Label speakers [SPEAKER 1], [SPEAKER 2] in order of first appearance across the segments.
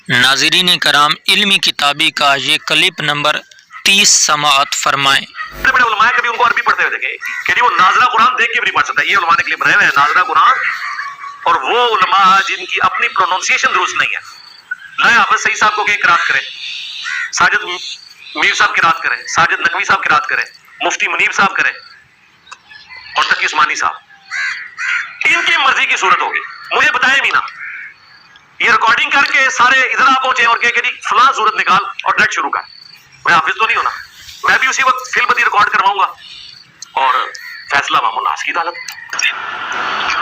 [SPEAKER 1] नाज़रीन कराम, इल्मी किताबी का ये क्लिप नंबर 30 समाअत फरमाएं।
[SPEAKER 2] बड़े उलमा कभी उनको अरबी पढ़ते हुए देखे कि वो नाजरा कुरान देख के भी नहीं पढ़ सकता। ये उलमा ने क्लिप बनाए हुए हैं नाजरा कुरान, और वो उलमा जिनकी अपनी प्रोनाउंसिएशन दुरुस्त नहीं है। लाए हाफिज सईद साहब को कहीं किरात करें, साजिद मीर साहब किरात करें, साजिद नकवी साहब किरात करें, मुफ्ती मुनीब साहब करें और तकी उस्मानी साहब, इनकी मर्जी की सूरत होगी। मुझे बताएं भी ना, ये रिकॉर्डिंग करके सारे इधर आ पहुंचे और कहे कि फलां सूरत निकाल और डायरेक्ट शुरू कर। मैं हाफिज तो नहीं होना, मैं भी उसी वक्त फिल्म बदी रिकॉर्ड करवाऊंगा और फैसला मामूल नास की अदालत।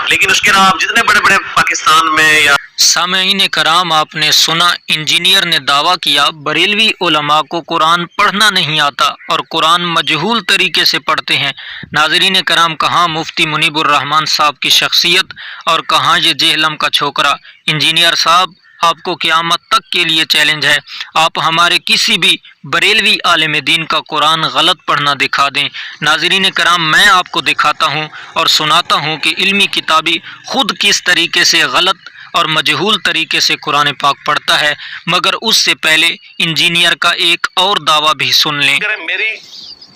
[SPEAKER 2] लेकिन उसके अलावा आप जितने बड़े बड़े पाकिस्तान में या
[SPEAKER 1] सामईन कराम, आपने सुना इंजीनियर ने दावा किया बरेलवी उलमा को कुरान पढ़ना नहीं आता और कुरान मजहूल तरीके से पढ़ते हैं। नाज़रीन कराम, कहाँ मुफ्ती मुनीबुर रहमान साहब की शख्सियत और कहाँ ये जेहलम का छोकरा। इंजीनियर साहब, आपको क़यामत तक के लिए चैलेंज है, आप हमारे किसी भी बरेलवी आलिम दीन का कुरान गलत पढ़ना दिखा दें। नाज़रीन कराम, मैं आपको दिखाता हूँ और सुनाता हूँ कि इल्मी किताबी ख़ुद किस तरीके से गलत और मजहूल तरीके से कुरान पाक पढ़ता है। मगर उससे पहले इंजीनियर का एक और दावा भी सुन लें।
[SPEAKER 2] मेरी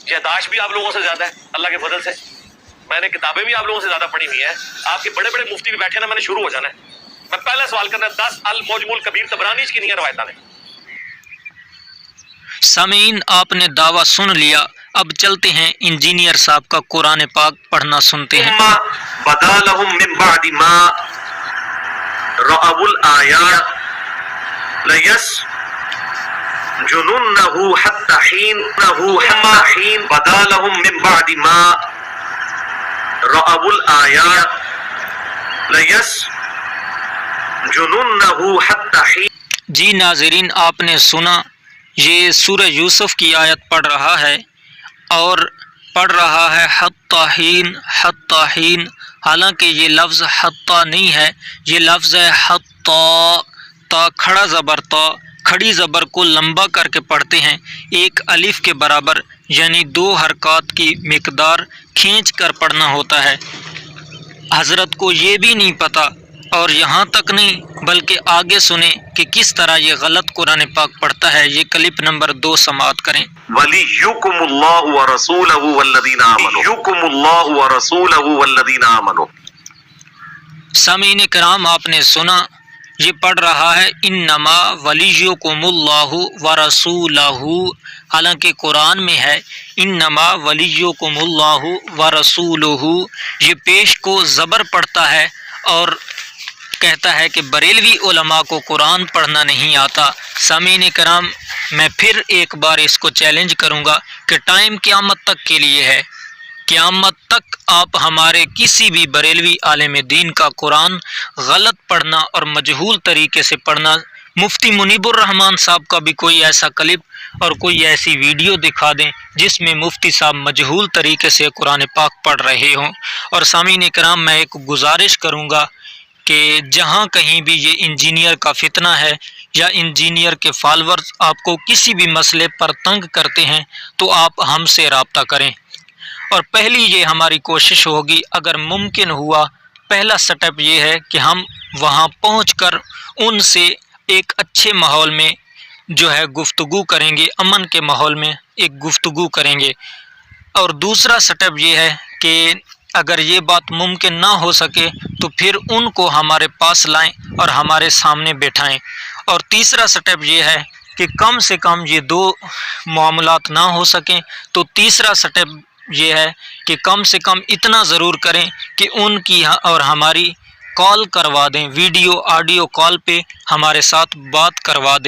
[SPEAKER 2] यादाश्त भी आप लोगों से ज़्यादा है अल्लाह के फजल से, मैंने किताबें भी आप लोगों से ज़्यादा पढ़ी हुई हैं। आपके बड़े बड़े मुफ्ती भी बैठे ना, मैंने शुरू हो जाना है। मैं पहला सवाल करना, 10 अल मौजमुल कबीर तबरानी की नहीं रवायत ने।
[SPEAKER 1] सामीन, आपने दावा सुन लिया, अब चलते हैं इंजीनियर साहब का कुरान पाक पढ़ना सुनते हैं।
[SPEAKER 2] बदालहुम मिन बादि मा रअबुल आयात लयस जुनुन्नहु हत्ता हीन बदालहुम मिन बादि मा रअबुल आयात लयस जुनुन्नहु हत्ता हीन।
[SPEAKER 1] जी नाज़रीन, आपने सुना, ये सूरह यूसुफ की आयत पढ़ रहा है और पढ़ रहा है हत्ता हीन। हालांकि ये लफ्ज़ हत्ता नहीं है, ये लफ्ज़ है हत्ता। ता खड़ा ज़बर, ता खड़ी ज़बर को लंबा करके पढ़ते हैं, एक अलिफ के बराबर, यानी 2 हरकत की मिकदार खींच कर पढ़ना होता है। हज़रत को ये भी नहीं पता और यहाँ तक नहीं बल्कि आगे सुने कि किस तरह ये गलत कुरान पाक पढ़ता है। ये क्लिप नंबर 2 समाअत करें।
[SPEAKER 2] वलियुकुमुल्लाहु व रसूलहु वल्लज़ीना आमनू, युकुमुल्लाहु व रसूलहु वल्लज़ीना आमनू।
[SPEAKER 1] सामीन कराम, आपने सुना, ये पढ़ रहा है इन्नमा वलियुकुमुल्लाहु व रसूलहु। हालांकि कुरान में है इन्नमा वलियुकुमुल्लाहु व रसूलहु। ये पेश को ज़बर पढ़ता है और कहता है कि बरेलवी उलमा को कुरान पढ़ना नहीं आता। सामीन कराम, मैं फिर एक बार इसको चैलेंज करूंगा कि टाइम क़यामत तक के लिए है। क़यामत तक आप हमारे किसी भी बरेलवी आलिम दीन का कुरान गलत पढ़ना और मजहूल तरीके से पढ़ना, मुफ्ती मुनीबुर रहमान साहब का भी कोई ऐसा क्लिप और कोई ऐसी वीडियो दिखा दें जिसमें मुफ्ती साहब मजहूल तरीके से कुरान पाक पढ़ रहे हों। और सामीन कराम, मैं एक गुजारिश करूँगा कि जहाँ कहीं भी ये इंजीनियर का फितना है या इंजीनियर के फॉलोअर्स आपको किसी भी मसले पर तंग करते हैं तो आप हमसे रब्ता करें। और पहली ये हमारी कोशिश होगी, अगर मुमकिन हुआ, पहला स्टेप ये है कि हम वहाँ पहुंचकर उनसे एक अच्छे माहौल में जो है गुफ्तगू करेंगे, अमन के माहौल में एक गुफ्तगू करेंगे। और दूसरा स्टेप ये है कि अगर ये बात मुमकिन ना हो सके तो फिर उनको हमारे पास लाएं और हमारे सामने बैठाएं। और तीसरा स्टेप ये है कि कम से कम ये 2 मामलात ना हो सकें तो तीसरा स्टेप ये है कि कम से कम इतना ज़रूर करें कि उनकी और हमारी कॉल करवा दें, वीडियो ऑडियो कॉल पे हमारे साथ बात करवा दें।